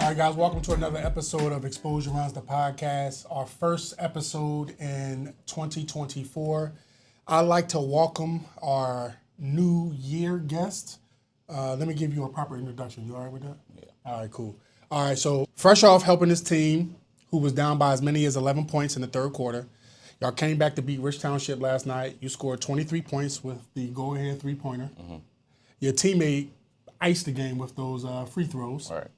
All right, guys, welcome to another episode of Exposure Runs the Podcast, our first episode in 2024. I'd like to welcome our new year guest. Let me give you a proper introduction. You all right with that? Yeah. All right, cool. All right, so fresh off helping this team, who was down by as many as 11 points in the third quarter, y'all came back to beat Rich Township last night. You scored 23 points with the go-ahead three-pointer. Mm-hmm. Your teammate iced the game with those free throws. All right.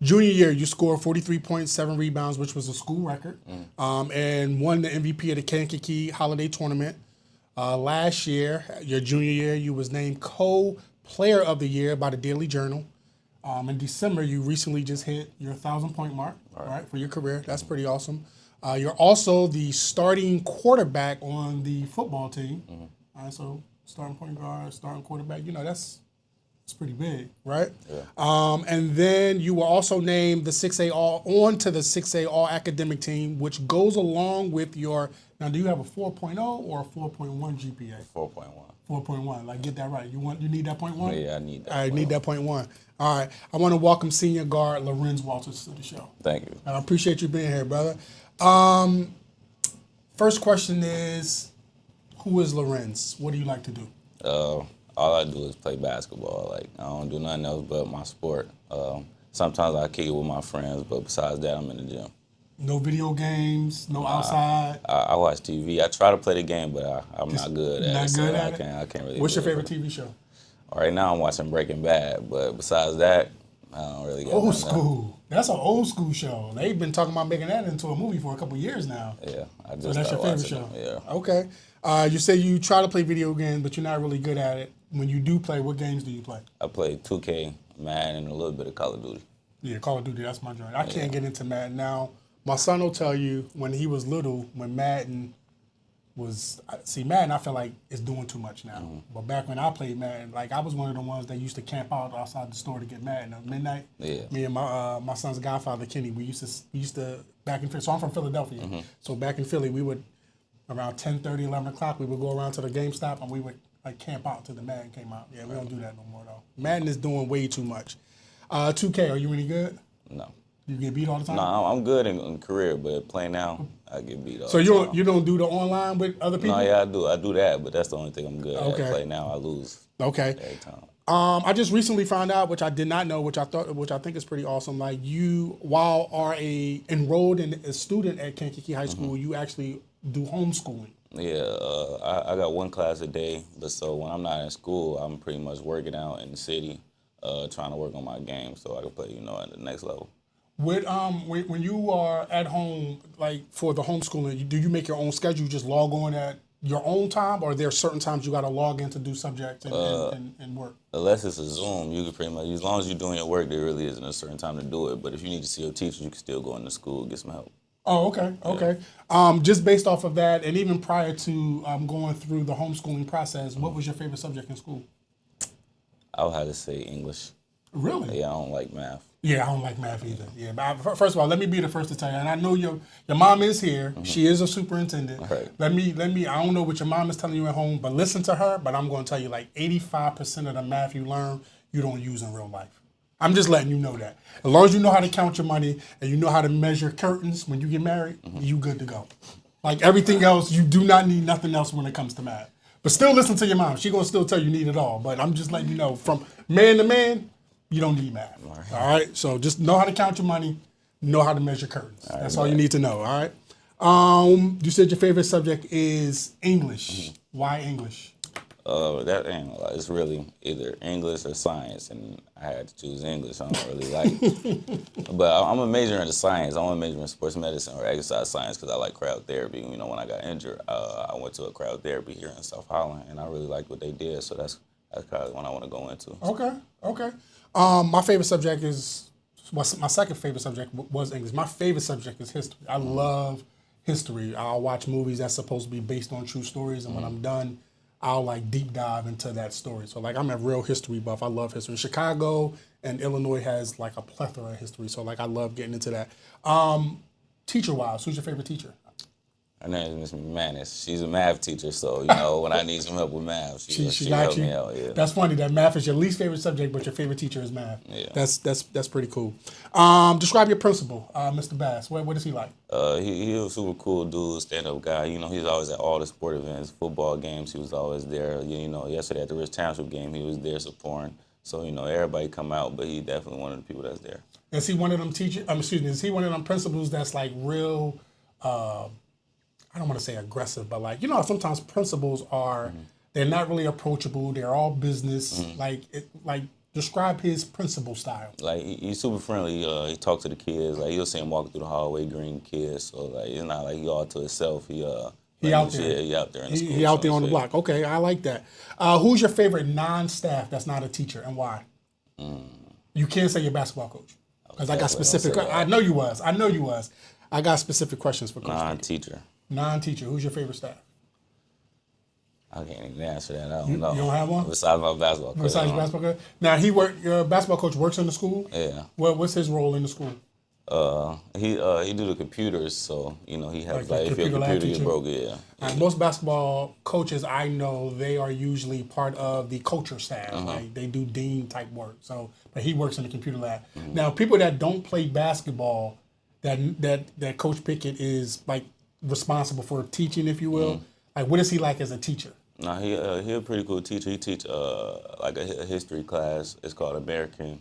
Junior year, you scored 43 points, 7 rebounds, which was a school record, and won the MVP of the Kankakee Holiday Tournament. Last year, your junior year, you was named Co-Player of the Year by the Daily Journal. In December, you recently just hit your 1,000-point mark, right, for your career. That's pretty awesome. You're also the starting quarterback on the football team. All right, so starting point guard, starting quarterback, that's pretty big, right? Yeah. And then you were also named the 6A onto the 6A All Academic Team, which goes along with your. Now, do you have a 4.0 or a 4.1 GPA? 4.1. 4.1. Like, get that right. You need that 0.1? Yeah, I need that. All right, need that 0.1. All right. I want to welcome senior guard Larenz Walters to the show. Thank you. I appreciate you being here, brother. First question is, who is Larenz? What do you like to do? All I do is play basketball. Like, I don't do nothing else but my sport. Sometimes I kick it with my friends, but besides that, I'm in the gym. No video games, no outside? I watch TV. I try to play the game, but I'm not good at it. Not good at it? I can't really. What's your favorite TV show? Right now, I'm watching Breaking Bad, but besides that, I don't really get Old school. That's an old school show. They've been talking about making that into a movie for a couple years now. Yeah, I just So that's your favorite show? Yeah. Okay. You say you try to play video games, but you're not really good at it. When you do play, what games do you play? I play 2K, Madden, and a little bit of Call of Duty. Yeah, Call of Duty, that's my joint. I can't get into Madden now. My son will tell you when he was little, when Madden was, Madden I feel like is doing too much now. Mm-hmm. But back when I played Madden, like I was one of the ones that used to camp out outside the store to get Madden at midnight. Yeah. Me and my son's godfather, Kenny, we used to back in Philly. So I'm from Philadelphia. Mm-hmm. So back in Philly, we would, around 10:30, 11 o'clock, we would go around to the GameStop and we would like camp out till the Madden came out. Yeah, we don't do that no more though. Madden is doing way too much. 2K, are you any good? No. You get beat all the time? No, I'm good in career, but playing now, I get beat all so the time. you don't do the online with other people? No, yeah, I do. I do that, but that's the only thing I'm good Okay. at. Play now, I lose. Okay. Every time. I just recently found out, which I did not know, which I think is pretty awesome. Like you, while are enrolled in a student at Kankakee High School, you actually do homeschooling. Yeah, I got one class a day, but so when I'm not in school, I'm pretty much working out in the city, trying to work on my game so I can play, at the next level. With when you are at home, like for the homeschooling, do you make your own schedule? You just log on at your own time, or are there certain times you got to log in to do subjects and work? Unless it's a Zoom, you can pretty much, as long as you're doing your work, there really isn't a certain time to do it. But if you need to see your teacher, you can still go into school and get some help. Oh, okay. Just based off of that, and even prior to going through the homeschooling process, what was your favorite subject in school? I would have to say English. Really? Yeah, I don't like math. Yeah, I don't like math either. Yeah, but first of all, let me be the first to tell you, and I know your mom is here. Mm-hmm. She is a superintendent. Right. Let me. I don't know what your mom is telling you at home, but listen to her. But I'm going to tell you, like 85% of the math you learn, you don't use in real life. I'm just letting you know that. As long as you know how to count your money and you know how to measure curtains when you get married, you good to go. Like everything else, you do not need nothing else when it comes to math. But still listen to your mom. She's going to still tell you need it all. But I'm just letting you know, from man to man, you don't need math. All right? So just know how to count your mony, know how to measure curtains. That's all you need to know, all right? You said your favorite subject is English. Why English? It's really either English or science, and I had to choose English. I don't really like it. But I'm a major in science. I'm a major in sports medicine or exercise science because I like crowd therapy. When I got injured, I went to a crowd therapy here in South Holland, and I really liked what they did, so that's kind of what I want to go into. Okay. My favorite subject is, my second favorite subject was English. My favorite subject is history. I love history. I'll watch movies that's supposed to be based on true stories, and when I'm done, I'll like deep dive into that story. So like I'm a real history buff. I love history. Chicago and Illinois has like a plethora of history. So like I love getting into that. Teacher-wise, who's your favorite teacher? Her name is Miss McManus. She's a math teacher, so you know when I need some help with math, she got help you. me out. Yeah. That's funny that math is your least favorite subject, but your favorite teacher is math. Yeah. That's pretty cool. Describe your principal, Mr. Bass. What is he like? He was a super cool dude, stand-up guy. You know, he's always at all the sport events, football games. He was always there. You know, yesterday at the Rich Township game, he was there supporting. So you know, everybody come out, but he definitely one of the people that's there. Is he one of them teachers? Is he one of them principals that's like real? I don't want to say aggressive, but like, you know, sometimes principals are, they're not really approachable. They're all business. Like describe his principal style. Like he's super friendly. He talks to the kids. Like you'll see him walking through the hallway, greeting kids. So like it's not like he all to himself. He out there. Yeah, he out there in the school. He out there on the block. Okay, I like that. Who's your favorite non-staff that's not a teacher and why? You can't say your basketball coach because I got specific. I know you was. I got specific questions for Coach. Non-teacher. Non-teacher. Who's your favorite staff? I can't even answer that. I don't know. You don't have one? Besides my basketball coach. Besides your basketball coach? Now, your basketball coach works in the school? Yeah. What's his role in the school? He do the computers, so you know he helps Like if your computer get broke, yeah. Most basketball coaches I know, they are usually part of the culture staff. Like they do dean type work. So, but he works in the computer lab. Now, people that don't play basketball, that Coach Pickett is like responsible for teaching, if you will. Like, what is he like as a teacher? No, he a pretty cool teacher. He teach like a history class. It's called American.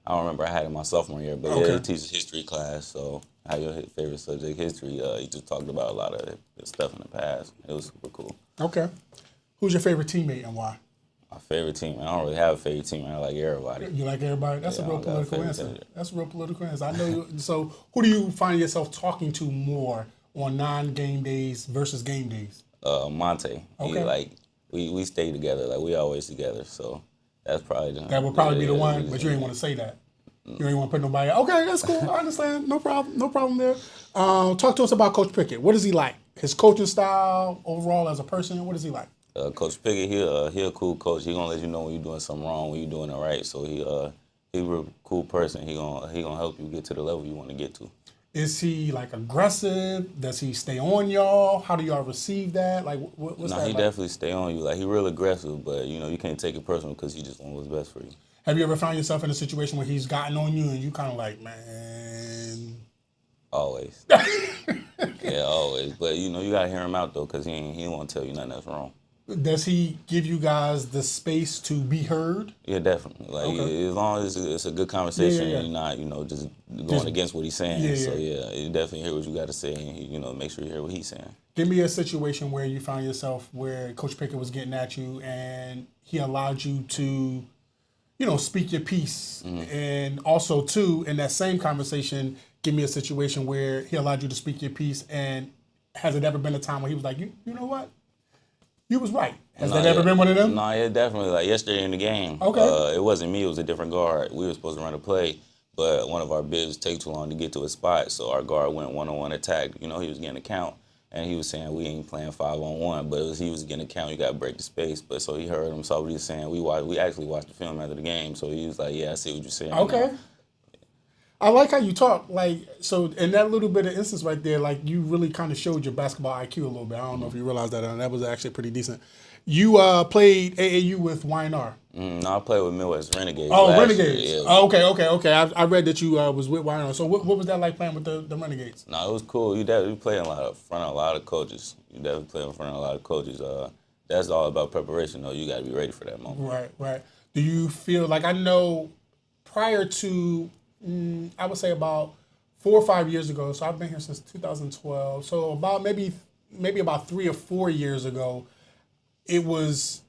I don't remember I had it my sophomore year, but yeah, he teaches history class. So how your favorite subject, history? He just talked about a lot of stuff in the past. It was super cool. Okay. Who's your favorite teammate and why? My favorite team. I don't really have a favorite team. I like everybody. You like everybody? That's a real political answer. That's a real political answer. I know you. So who do you find yourself talking to more on non-game days versus game days? Monte. Okay. We stay together. Like we always together. So that's probably that would probably be the one, but you ain't want to say that. You ain't want to put nobody. Okay, that's cool. I understand. No problem there. Talk to us about Coach Pickett. What is he like? His coaching style overall as a person. What is he like? Coach Pickett, he a cool coach. He gonna let you know when you're doing something wrong, when you're doing it right. So he a real cool person. He gonna help you get to the level you want to get to. Is he like aggressive? Does he stay on y'all? How do y'all receive that? Like, what's that? No, he like? definitely stay on you. Like he real aggressive, but you know you can't take it personal because he just want what's best for you. Have you ever found yourself in a situation where he's gotten on you and you kind of like, man? Always. Yeah, always. But you know you gotta hear him out though, cause he don't want to tell you nothing that's wrong. Does he give you guys the space to be heard? Yeah, definitely. Like as long as it's a good conversation and you're not just going against what he's saying. So you definitely hear what you got to say and make sure you hear what he's saying. Give me a situation where you found yourself where Coach Pickett was getting at you and he allowed you to, speak your piece. And also too, in that same conversation, give me a situation where he allowed you to speak your piece and has it ever been a time where he was like, you know what? You was right. Has that ever been one of them? No, yeah, definitely. Like yesterday in the game, it wasn't me. It was a different guard. We were supposed to run a play, but one of our bigs take too long to get to a spot, so our guard went one-on-one attack. He was getting a count, and he was saying we ain't playing 5-on-1, but he was getting a count. You got to break the space. But so he heard him, saw what he was saying. We actually watched the film after the game, so he was like, yeah, I see what you're saying. Okay. Now. I like how you talk. Like, so in that little bit of instance right there, like you really kind of showed your basketball IQ a little bit. I don't know if you realized that. That was actually pretty decent. You played AAU with YNR. No, I played with Midwest Renegades. Oh, Renegades. Year, yeah. Oh, okay. I read that you was with YNR. So what was that like playing with the Renegades? No, it was cool. You definitely play in front of a lot of coaches. You definitely play in front of a lot of coaches. That's all about preparation, though. You got to be ready for that moment. Right. Do you feel like, I know prior to, I would say about 4 or 5 years ago, so I've been here since 2012, so about maybe about 3 or 4 years ago, it was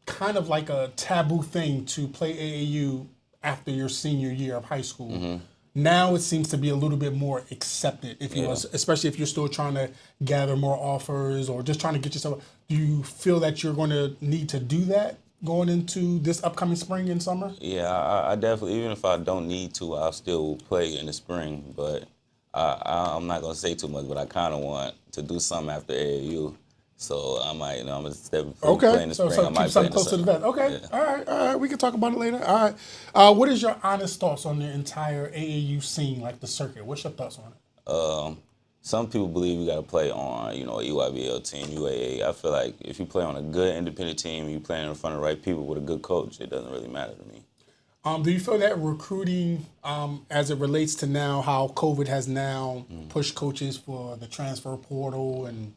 kind of like a taboo thing to play AAU after your senior year of high school. Mm-hmm. Now it seems to be a little bit more accepted, if you will, especially if you're still trying to gather more offers or just trying to get yourself. Do you feel that you're going to need to do that going into this upcoming spring and summer? Yeah, I definitely, even if I don't need to, I'll still play in the spring. But I'm not going to say too much, but I kind of want to do something after AAU. So I might, I'm going to step play in the spring. So I might keep something close to the vest. Okay, yeah. All right. We can talk about it later. All right. What is your honest thoughts on the entire AAU scene, like the circuit? What's your thoughts on it? some people believe you got to play on, a EYBL team, UAA. I feel like if you play on a good independent team, you playing in front of the right people with a good coach, it doesn't really matter to me. Do you feel that recruiting, as it relates to now, how COVID has now pushed coaches for the transfer portal and,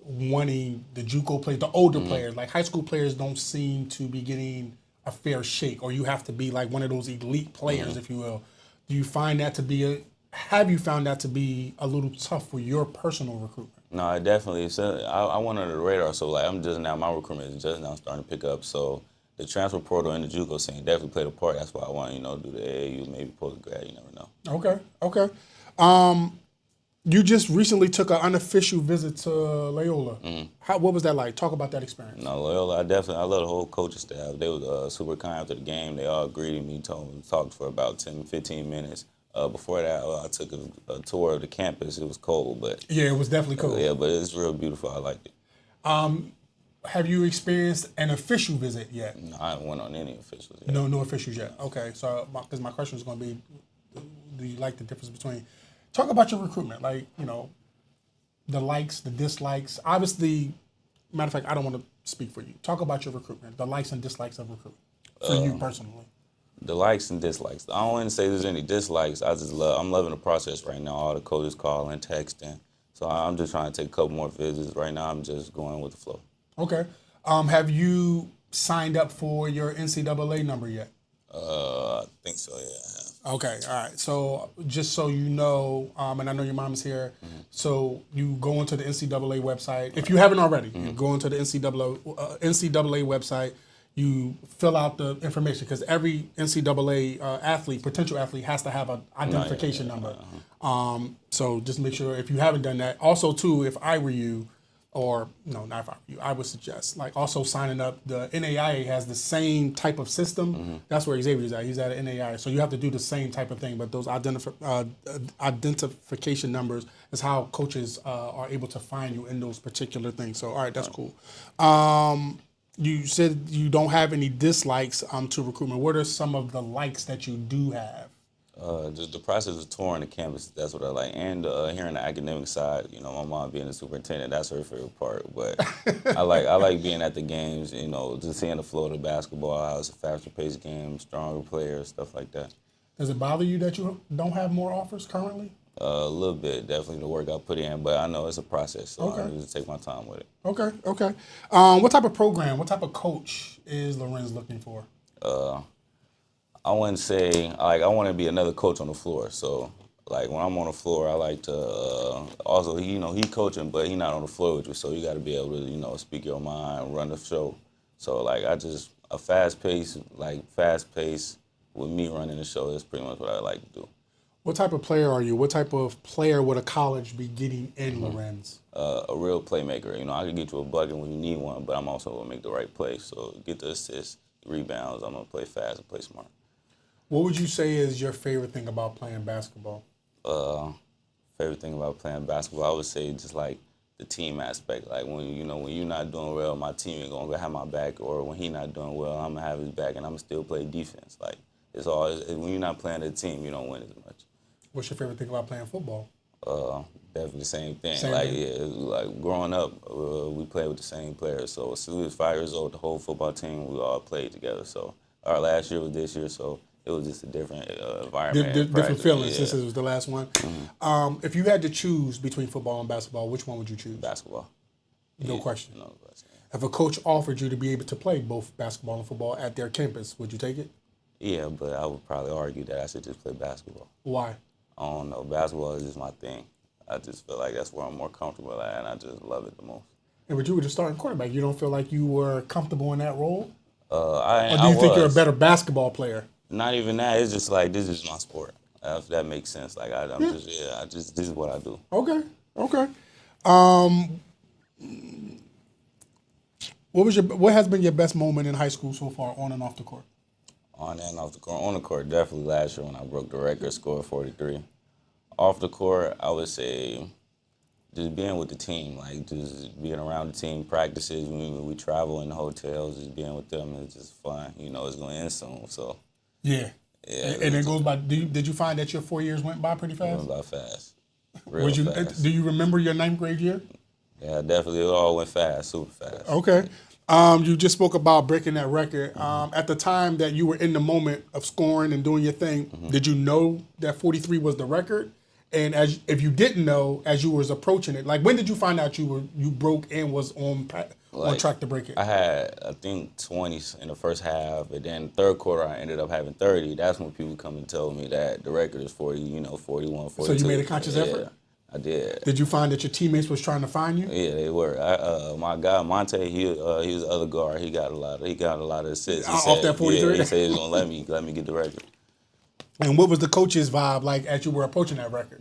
wanting the JUCO players, the older players, like high school players don't seem to be getting a fair shake, or you have to be like one of those elite players, if you will. Do you find that to be have you found that to be a little tough for your personal recruitment? No, I definitely. So I went under the radar. So like my recruitment is just now starting to pick up. So the transfer portal and the JUCO scene definitely played a part. That's why I want to do the AAU, maybe postgrad. You never know. Okay. You just recently took an unofficial visit to Loyola. What was that like? Talk about that experience. No, Loyola, I love the whole coaching staff. They were super kind after the game. They all greeted me, talked for about 10, 15 minutes. Before that, I took a tour of the campus. It was cold, but yeah, it was definitely cold. Yeah, but it's real beautiful. I liked it. Have you experienced an official visit yet? No, I haven't went on any officials yet. No officials yet. Okay, so because my question is going to be, do you like the difference between? Talk about your recruitment, like the likes, the dislikes. Obviously, matter of fact, I don't want to speak for you. Talk about your recruitment, the likes and dislikes of recruitment for you personally. The likes and dislikes. I don't want to say there's any dislikes. I'm loving the process right now. All the coaches calling, texting. So I'm just trying to take a couple more visits. Right now, I'm just going with the flow. Okay. Have you signed up for your NCAA number yet? I think so, yeah. Okay, all right. So just so you know, and I know your mom is here, so you go into the NCAA website. If you haven't already, you go into the NCAA website, you fill out the information, because every NCAA potential athlete, has to have an identification number. So just make sure, if you haven't done that. Also, too, if I were you, or no, not if I were you, I would suggest also signing up. The NAIA has the same type of system. That's where Xavier's at. He's at an NAIA, so you have to do the same type of thing. But those identification numbers is how coaches are able to find you in those particular things. So all right, that's cool. You said you don't have any dislikes to recruitment. What are some of the likes that you do have? Just the process of touring the campus, that's what I like. And hearing the academic side, my mom being the superintendent, that's her favorite part. But I like being at the games, just seeing the flow of the basketball, how it's a faster paced game, stronger players, stuff like that. Does it bother you that you don't have more offers currently? A little bit, definitely the work I put in, but I know it's a process, so I just take my time with it. Okay. What type of program, what type of coach is Larenz looking for? I wouldn't say, I want to be another coach on the floor. So, when I'm on the floor, I like to, also, he coaching, but he not on the floor with you. So you got to be able to, speak your mind, run the show. So, a fast pace with me running the show is pretty much what I like to do. What type of player are you? What type of player would a college be getting in Larenz? A real playmaker. I can get you a bucket when you need one, but I'm also going to make the right play. So get the assists, rebounds. I'm going to play fast and play smart. What would you say is your favorite thing about playing basketball? Favorite thing about playing basketball, I would say just the team aspect. When you're not doing well, my team ain't gonna have my back, or when he not doing well, I'm gonna have his back, and I'm gonna still play defense. When you're not playing a team, you don't win as much. What's your favorite thing about playing football? Definitely the same thing. Thing? Growing up, we played with the same players. So as soon as 5 years old, the whole football team, we all played together. So our last year was this year, so it was just a different environment. Different feelings. Yeah. This was the last one. If you had to choose between football and basketball, which one would you choose? Basketball. No question. No question. If a coach offered you to be able to play both basketball and football at their campus, would you take it? Yeah, but I would probably argue that I should just play basketball. Why? I don't know. Basketball is just my thing. I just feel like that's where I'm more comfortable at, and I just love it the most. And but you were the starting quarterback. You don't feel like you were comfortable in that role? Or do you think you're a better basketball player? Not even that. It's just this is my sport. If that makes sense. This is what I do. Okay. What has been your best moment in high school so far, on and off the court? On and off the court. On the court, definitely last year when I broke the record, scored 43. Off the court, I would say just being with the team, just being around the team, practices, we travel in the hotels, just being with them is just fun. It's going to end soon, so. Yeah. And it goes by, did you find that your 4 years went by pretty fast? Went by fast. real fast. Do you remember your ninth grade year? Yeah, definitely. It all went fast, super fast. Okay. You just spoke about breaking that record. At the time that you were in the moment of scoring and doing your thing, did you know that 43 was the record? And if you didn't know, as you was approaching it, like when did you find out you broke and was on track to break it? I had, I think, 20s in the first half, and then third quarter I ended up having 30. That's when people come and tell me that the record is 40, 41, 42. So you made a conscious effort? I did. Did you find that your teammates was trying to find you? Yeah, they were. My guy Monte, he was the other guard. He got a lot of assists. Off that 43? Yeah, he said he was gonna let me get the record. And what was the coach's vibe like as you were approaching that record?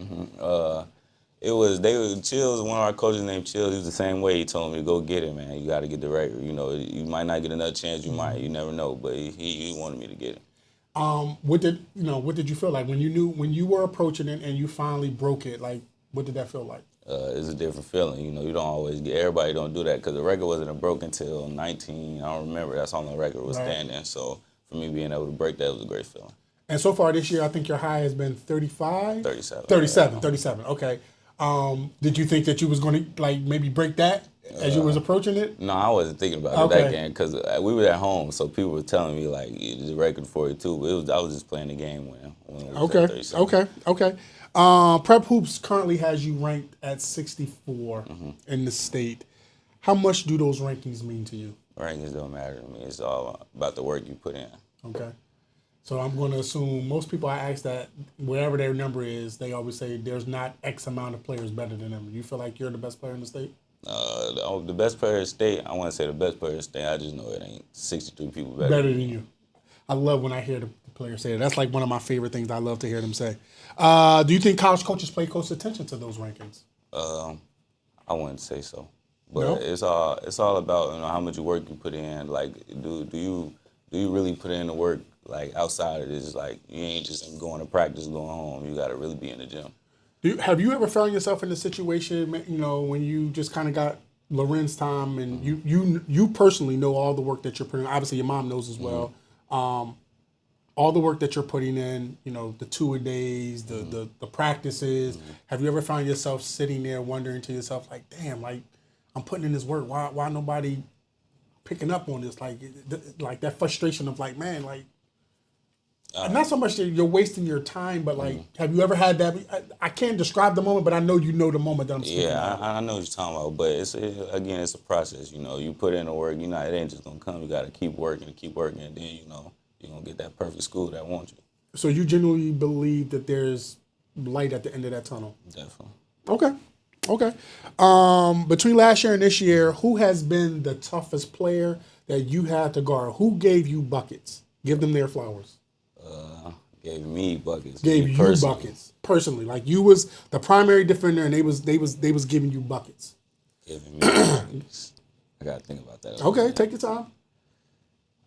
They were Chills. One of our coaches named Chills. He was the same way. He told me to go get it, man. You got to get the record. You know, you might not get another chance. You might. You never know. But he wanted me to get it. What did you feel like when you were approaching it and you finally broke it? Like, what did that feel like? It's a different feeling. You know, you don't always get. Everybody don't do that because the record wasn't broken until 19. I don't remember. That's on the record was standing. So for me being able to break that was a great feeling. And so far this year, I think your high has been 35? 37. 37, okay. Did you think that you was going to, like, maybe break that as you was approaching it? No, I wasn't thinking about it that game because we were at home, so people were telling me, like, the record 42, but I was just playing the game when it was at 37. Okay. Prep Hoops currently has you ranked at 64 in the state. How much do those rankings mean to you? Rankings don't matter to me. It's all about the work you put in. Okay. So I'm going to assume most people I ask that, whatever their number is, they always say there's not X amount of players better than them. You feel like you're the best player in the state? The best player in the state, I want to say the best player in the state, I just know it ain't 63 people better than you. I love when I hear the players say that. That's like one of my favorite things I love to hear them say. Do you think college coaches pay close attention to those rankings? I wouldn't say so. But No? it's all about how much work you put in. Like, do you really put in the work? Like, outside of this, like, you ain't just going to practice, going home. You got to really be in the gym. Have you ever found yourself in a situation, when you just kind of got Loren's time and you personally know all the work that you're putting in? Obviously, your mom knows as well. All the work that you're putting in, the two-a-days, the practices. Have you ever found yourself sitting there wondering to yourself, like, damn, like, I'm putting in this work. Why nobody picking up on this? Like that frustration of, like, man, like, not so much that you're wasting your time, but like, have you ever had that? I can't describe the moment, but I know you know the moment that I'm speaking about. Yeah, I know what you're talking about, but it's a process. You put in the work. It ain't just gonna come. You got to keep working, and then you're gonna get that perfect school that wants you. So you genuinely believe that there's light at the end of that tunnel? Definitely. Okay. Between last year and this year, who has been the toughest player that you had to guard? Who gave you buckets? Give them their flowers. Gave me buckets. Gave you buckets personally, like you was the primary defender, and they was giving you buckets. Giving me buckets. I gotta think about that. Okay, take your time.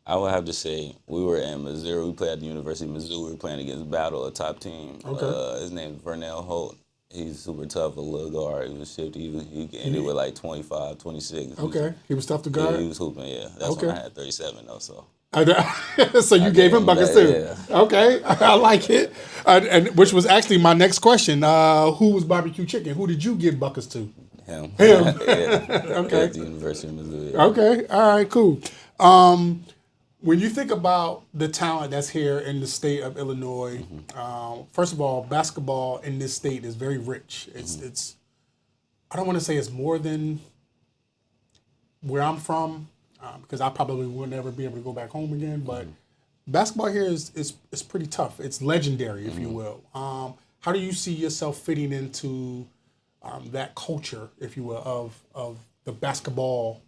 I would have to say we were in Missouri. We played at the University of Missouri. We were playing against Battle, a top team. Okay. His name is Vernell Holt. He's super tough, a little guard. He was shifty. He ended with like 25, 26. Okay. He was tough to guard? Yeah, he was hooping, yeah. That's when I had 37, though, so. So you gave him buckets too? Yeah. Okay. I like it. And which was actually my next question. Who was barbecue chicken? Who did you give buckets to? Him. Yeah. Okay. At the University of Missouri. Okay. All right, cool. When you think about the talent that's here in the state of Illinois, first of all, basketball in this state is very rich. It's I don't want to say it's more than where I'm from, because I probably will never be able to go back home again. But basketball here is pretty tough. It's legendary, if you will. How do you see yourself fitting into that culture, if you will, of the basketball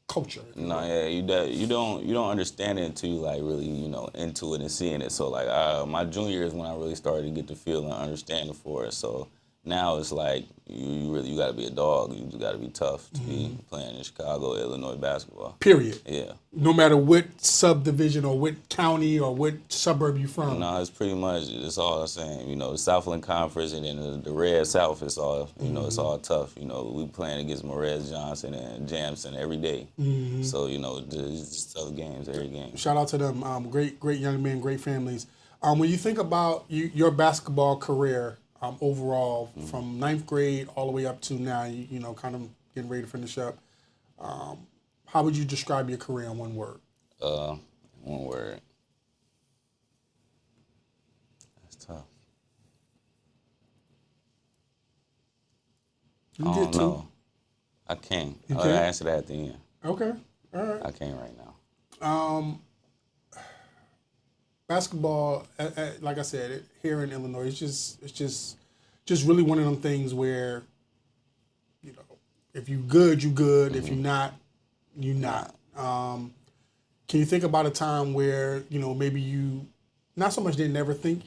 culture? No, yeah, you don't understand it until you like really into it and seeing it. So like my junior year is when I really started to get the feel and understanding for it. So now it's like you got to be a dog. You got to be tough to be playing in Chicago, Illinois basketball. Period. Yeah. No matter what subdivision or what county or what suburb you're from. No, it's pretty much it's all the same. The Southland Conference and then the Red South. It's all it's all tough. We playing against Morez Johnson and Jamson every day. So it's just tough games every game. Shout out to them. Great young men, great families. When you think about your basketball career, overall from ninth grade all the way up to now, you know, kind of getting ready to finish up. How would you describe your career in one word? One word. That's tough. You I get don't two. know. I can't. You I can't? answer that at the end. Okay. All right. I can't right now. Basketball, like I said, here in Illinois, it's just really one of them things where, you know, if you good, you good. If you not, you not. Can you think about a time where, you know, maybe you not so much didn't ever think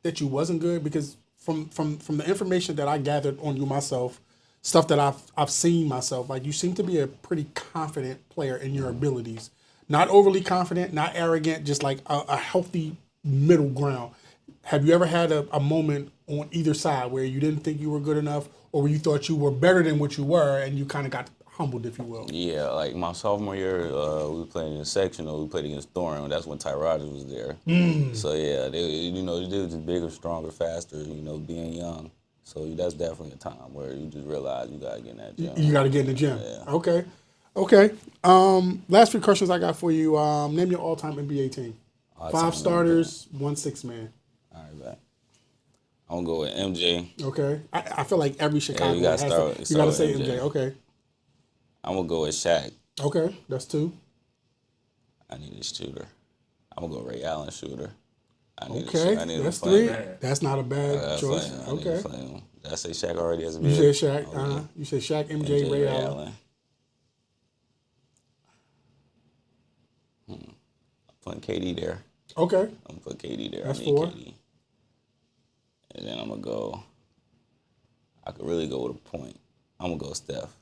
that you wasn't good? Because from the information that I gathered on you myself, stuff that I've seen myself, like you seem to be a pretty confident player in your abilities. Not overly confident, not arrogant, just like a healthy middle ground. Have you ever had a moment on either side where you didn't think you were good enough, or where you thought you were better than what you were and you kind of got humbled, if you will? Yeah, like my sophomore year, we were playing in the sectional. We played against Loren. That's when Ty Rogers was there. So yeah, they was just bigger, stronger, faster. You know, being young. So that's definitely a time where you just realize you gotta get in that gym. You got to get in the gym. Yeah. Okay. Last few questions I got for you. Name your all-time NBA team. All-time 5 starters, 1 6-man. All right, bet. I'm gonna go with MJ. Okay. I feel like every Chicago you gotta has start- to, you start got to with say MJ. MJ. Okay. I'm gonna go with Shaq. Okay. That's 2. I need a shooter. I'm gonna go Ray Allen shooter. Okay. That's 3. That's not a bad choice. Okay. Did I say Shaq already as a You big? said Shaq. Okay. You said Shaq, MJ, Ray Allen. I'm putting KD there. Okay. I'm gonna put KD there. That's I need 4. KD. And then I'm gonna go. I could really go with a point. I'm gonna go Steph.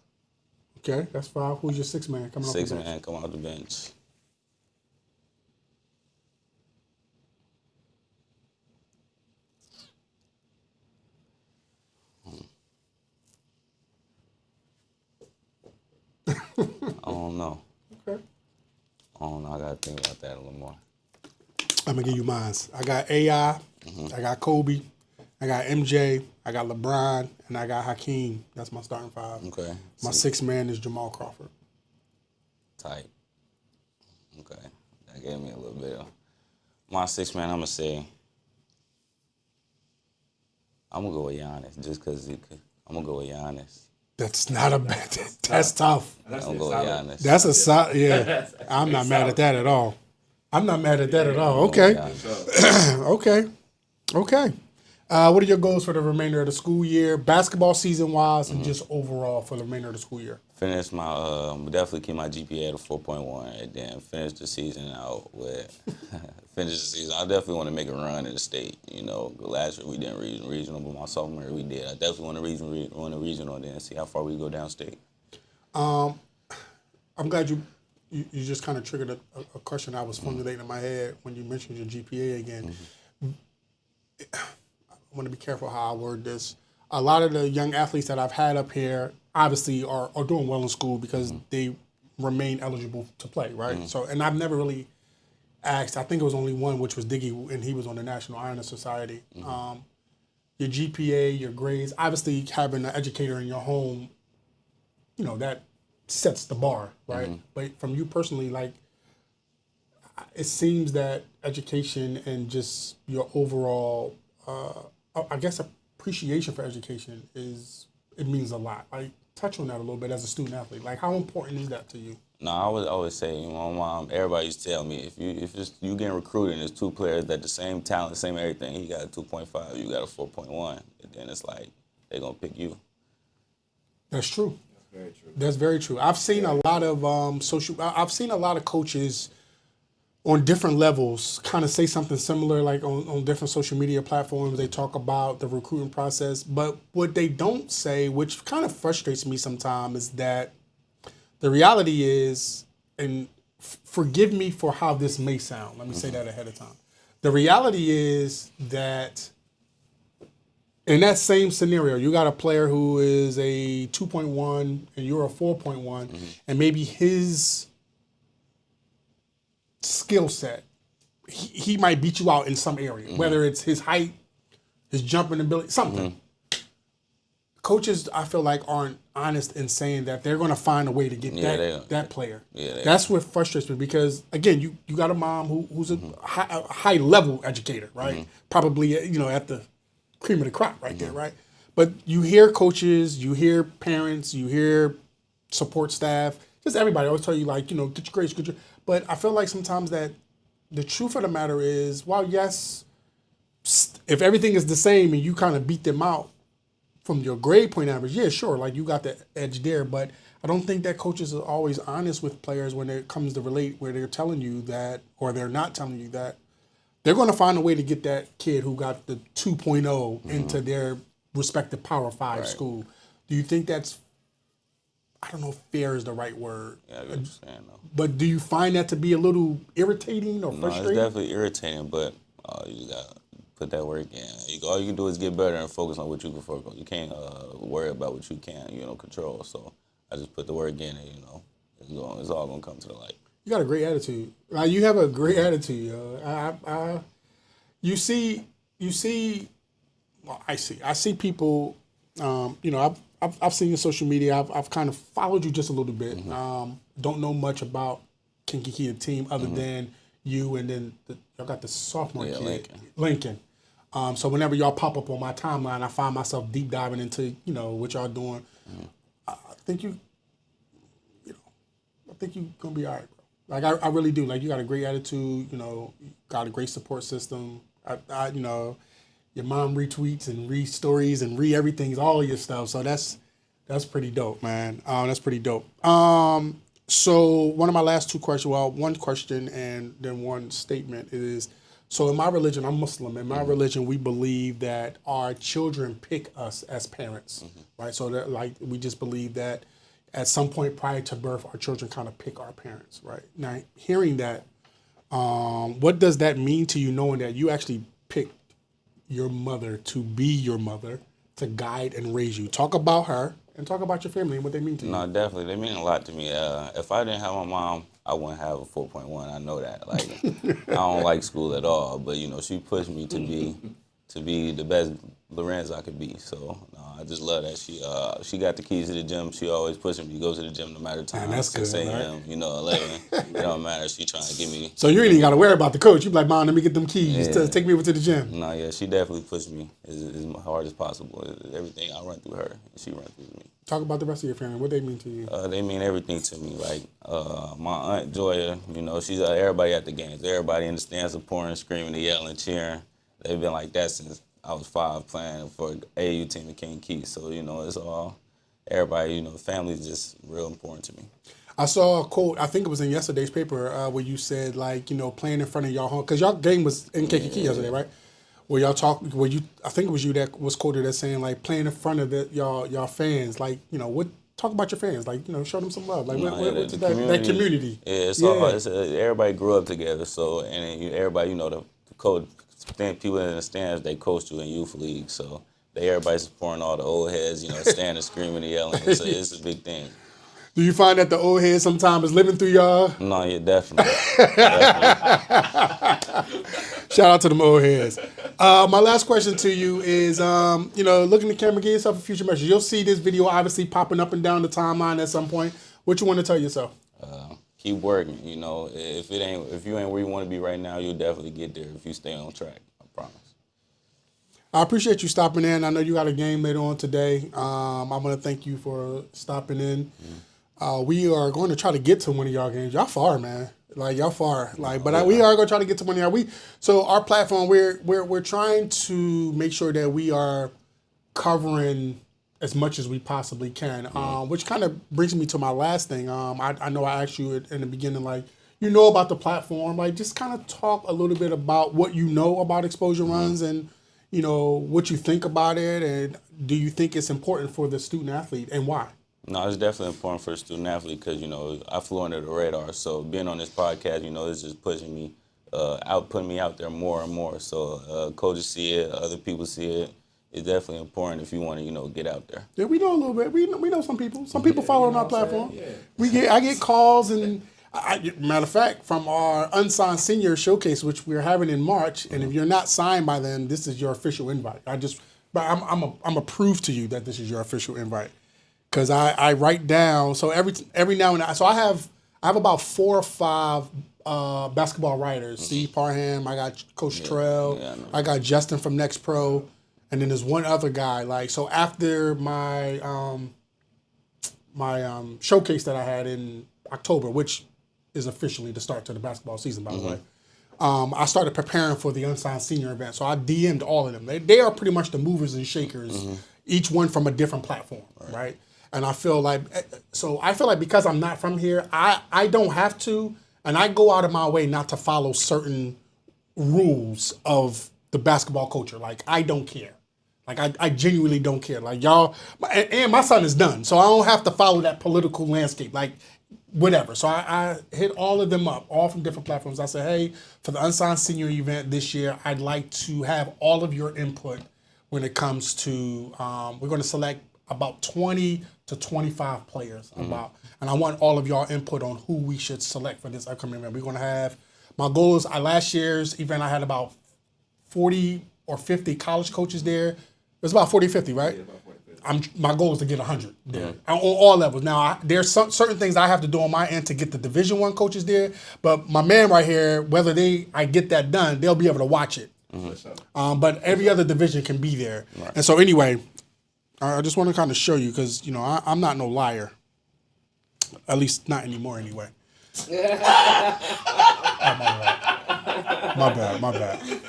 Okay. That's 5. Who's your 6-man coming off the bench? 6-man come off the bench. I don't know. Okay. I don't know. I gotta think about that a little more. I'm gonna give you mine. I got AI, I got Kobe, I got MJ, I got LeBron, and I got Hakeem. That's my starting 5. Okay. My 6-man is Jamal Crawford. Tight. Okay. That gave me a little bit of my 6-man. I'm gonna say I'm gonna go with Giannis just because I'm gonna go with Giannis. That's not a bad. That's tough. I'm gonna go with Giannis. That's a solid. Yeah, I'm not mad at that at all. I'm not mad at that at all. Okay. Okay. What are your goals for the remainder of the school year, basketball season wise, and just overall for the remainder of the school year? Finish my definitely keep my GPA at a 4.1, and then finish the season out with finish the season. I definitely want to make a run in the state. You know, last year we didn't regional, but my sophomore year we did. I definitely want to run a regional, and then see how far we go downstate. I'm glad you just kind of triggered a question I was formulating in my head when you mentioned your GPA again. I want to be careful how I word this. A lot of the young athletes that I've had up here obviously are doing well in school because they remain eligible to play, right? So, and I've never really asked. I think it was only one, which was Diggy, and he was on the National Iron Society. Your GPA, your grades, obviously having an educator in your home, you know, that sets the bar, right? But from you personally, like, it seems that education and just your overall, I guess, appreciation for education it means a lot. Like, touch on that a little bit as a student athlete. Like, how important is that to you? No, I would always say, you know, my mom, everybody used to tell me, if you getting recruited and there's 2 players that the same talent, same everything, he got a 2.5, you got a 4.1, and then it's like, they're going to pick you. That's true. That's very true. I've seen a lot of I've seen a lot of coaches on different levels kind of say something similar, like on different social media platforms. They talk about the recruiting process, but what they don't say, which kind of frustrates me sometimes, is that the reality is, and forgive me for how this may sound, let me say that ahead of time. The reality is that in that same scenario, you got a player who is a 2.1 and you're a 4.1, and maybe his skill set, he might beat you out in some area, whether it's his height, his jumping ability, something. Coaches, I feel like, aren't honest in saying that they're going to find a way to get that player. Yeah, that's what frustrates me because, again, you got a mom who's a high level educator, right? Probably, at the cream of the crop right there, right? But you hear coaches, you hear parents, you hear support staff, just everybody always tell you, like, get your grades, but I feel like sometimes that the truth of the matter is, while yes, if everything is the same and you kind of beat them out from your grade point average, yeah, sure, like you got the edge there, but I don't think that coaches are always honest with players when it comes to relate, where they're telling you that, or they're not telling you that, they're going to find a way to get that kid who got the 2.0 into their respective Power 5 school. Do you think that's, I don't know if fair is the right word. Yeah, I get what you're saying, though. But do you find that to be a little irritating or No, frustrating? it's definitely irritating, but you got to put that work in. All you can do is get better and focus on what you can focus on. You can't worry about what you can't, control. So I just put the work in and, it's all going to come to the light. You got a great attitude. You have a great attitude. You see, well, I see people, I've seen your social media. I've kind of followed you just a little bit. Don't know much about Kankakee team other than you and then y'all got the sophomore kid, Lincoln. So whenever y'all pop up on my timeline, I find myself deep diving into, what y'all doing. I think you're gonna be all right, bro. Like I really do. Like you got a great attitude, got a great support system. Your mom retweets and re-stories and re-everything, all your stuff. So that's pretty dope, man. That's pretty dope. So one of my last two questions, one question and then one statement is, so in my religion, I'm Muslim. In my religion, we believe that our children pick us as parents, right? So that, like, we just believe that at some point prior to birth, our children kind of pick our parents, right? Now, hearing that, what does that mean to you, knowing that you actually picked your mother to be your mother, to guide and raise you? Talk about her and talk about your family and what they mean to you. No, definitely. They mean a lot to me. If I didn't have my mom, I wouldn't have a 4.1. I know that. Like, I don't like school at all, but, she pushed me to be the best Larenz I could be. So I just love that. She got the keys to the gym. She always pushing me to go to the gym no matter the time. Man, that's good, 6 a.m., 11. It don't matter. She trying to give me. So you ain't even got to worry about the coach. You be like, Mom, let me get them keys. Yeah. Take me over to the gym. No, yeah, she definitely pushed me as hard as possible. Everything I run through her, and she run through me. Talk about the rest of your family. What they mean to you? They mean everything to me. Like my aunt Joya, she's everybody at the games. Everybody in the stands supporting, screaming, yelling, cheering. They've been like that since I was 5 playing for AAU team in Kankakee. So, it's all, everybody, family is just real important to me. I saw a quote, I think it was in yesterday's paper, where you said, like, playing in front of y'all home, because y'all game was in Kankakee yesterday, right? Where y'all I think it was you that was quoted as saying, like, playing in front of y'all fans, like, talk about your fans, like, show them some love. Like, what's that community? Yeah, it's all, everybody grew up together, so, and everybody, the coach, people in the stands, they coached you in youth league, so everybody supporting all the old heads, standing, screaming, and yelling. So it's a big thing. Do you find that the old heads sometimes is living through y'all? No, yeah, definitely. Shout out to them old heads. My last question to you is, look in the camera, give yourself a future message. You'll see this video obviously popping up and down the timeline at some point. What you want to tell yourself? Keep working. If you ain't where you want to be right now, you'll definitely get there if you stay on track. I promise. I appreciate you stopping in. I know you got a game later on today. I want to thank you for stopping in. We are going to try to get to one of y'all games. Y'all far, man. Like, y'all far. Like, but we are going to try to get to one of y'all. So our platform, we're trying to make sure that we are covering as much as we possibly can, which kind of brings me to my last thing. I know I asked you in the beginning, like, about the platform, like, just kind of talk a little bit about what you know about exposure runs and, what you think about it, and do you think it's important for the student athlete, and why? No, it's definitely important for the student athlete because, I flew under the radar. So being on this podcast, it's just pushing me, putting me out there more and more. So coaches see it, other people see it. It's definitely important if you want to, get out there. Yeah, we know a little bit. We know some people. Some people follow on our platform. Yeah. I get calls and Matter of fact, from our unsigned senior showcase, which we're having in March, and if you're not signed by then, this is your official invite. I'm a proof to you that this is your official invite, because I write down. So every now and then, so I have about 4 or 5 basketball writers. Steve Parham, I got Coach Terrell, I got Justin from Next Pro, and then there's one other guy. Like, so after my showcase that I had in October, which is officially the start to the basketball season, by the way. I started preparing for the unsigned senior event. So I DM'd all of them. They are pretty much the movers and shakers, each one from a different platform, right? And I feel like because I'm not from here, I don't have to, and I go out of my way not to follow certain rules of the basketball culture. Like, I don't care. Like, I genuinely don't care. Like, y'all, and my son is done, so I don't have to follow that political landscape. Like, whatever. So I hit all of them up, all from different platforms. I said, hey, for the unsigned senior event this year, I'd like to have all of your input when it comes to, we're going to select about 20 to 25 players. And I want all of y'all input on who we should select for this upcoming event. We're going to have, my goal is, last year's event, I had about 40 or 50 college coaches there. It was about 40, 50, right? Yeah, about 40. My goal is to get 100 there on all levels. Now, there's certain things I have to do on my end to get the Division I coaches there, but my man right here, whether I get that done, they'll be able to watch it. But every other division can be there. Right. And so anyway, I just want to kind of show you, because, you know, I'm not no liar. At least not anymore anyway. My bad.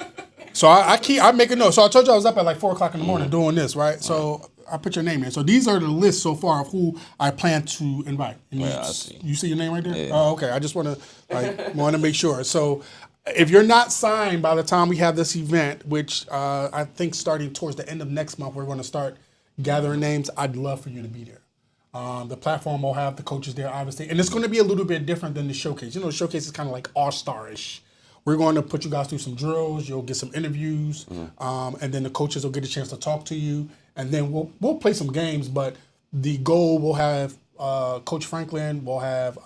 So I make a note. So I told you I was up at like 4 o'clock in the morning doing this, right? So I put your name in. So these are the lists so far of who I plan to invite. And I see. You see your name right there? Yeah. Oh, okay. I just want to make sure. So if you're not signed by the time we have this event, which I think starting towards the end of next month, we're going to start gathering names. I'd love for you to be there. The platform will have the coaches there, obviously. And it's going to be a little bit different than the showcase. You know, the showcase is kind of like all-star-ish. We're going to put you guys through some drills. You'll get some interviews, and then the coaches will get a chance to talk to you. And then we'll play some games. But the goal, we'll have Coach Franklin, we'll have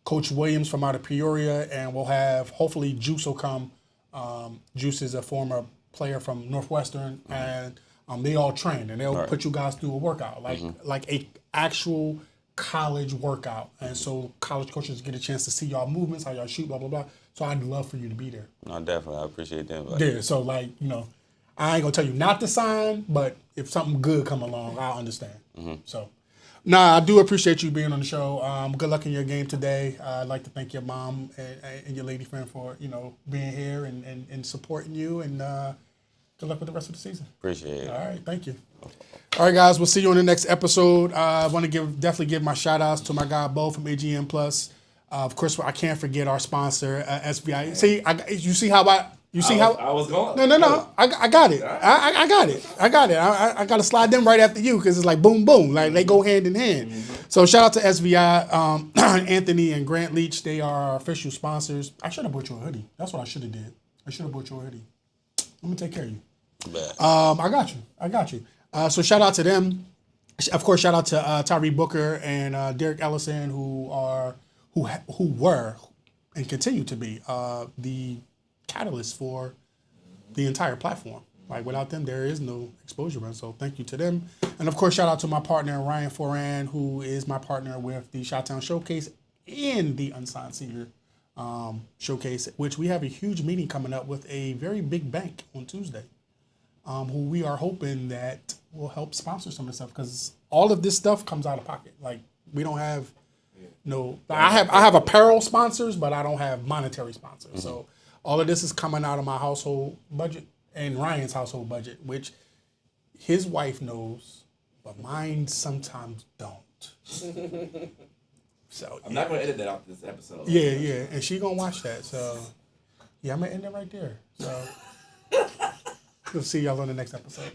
Coach Williams from out of Peoria, and we'll have, hopefully, Juice will come. Juice is a former player from Northwestern, and they all train, and they'll put you guys through a workout, like a actual college workout. And so college coaches get a chance to see y'all movements, how y'all shoot, blah, blah, blah. So I'd love for you to be there. No, definitely. I appreciate that. Yeah, so like, you know, I ain't gonna tell you not to sign, but if something good come along, I'll understand. So, I do appreciate you being on the show. Good luck in your game today. I'd like to thank your mom and your lady friend for, you know, being here and supporting you, and good luck with the rest of the season. Appreciate it. All right, thank you. All right, guys, we'll see you on the next episode. I want to definitely give my shout-outs to my guy, Bo from AGM Plus. Of course, I can't forget our sponsor, SBI. See, you see how I was going. No. I got it. I got it. I got to slide them right after you, because it's like boom, boom. Like, they go hand in hand. So shout out to SBI, Anthony and Grant Leach. They are our official sponsors. I should have bought you a hoodie. That's what I should have did. I should have bought you a hoodie. I'm going to take care of you. I got you. So shout out to them. Of course, shout out to Tyree Booker and Derek Ellison, who were and continue to be the catalyst for the entire platform. Like, without them, there is no exposure run. So thank you to them. And of course, shout out to my partner, Ryan Foran, who is my partner with the Shoutouts Showcase and the Unsigned Senior Showcase, which we have a huge meeting coming up with a very big bank on Tuesday, who we are hoping that will help sponsor some of the stuff, because all of this stuff comes out of pocket. Like, we don't have I have apparel sponsors, but I don't have monetary sponsors. So all of this is coming out of my household budget and Ryan's household budget, which his wife knows, but mine sometimes don't. So I'm not going to edit that out this episode. Yeah, and she gonna watch that. So yeah, I'm gonna end it right there. So we'll see y'all on the next episode.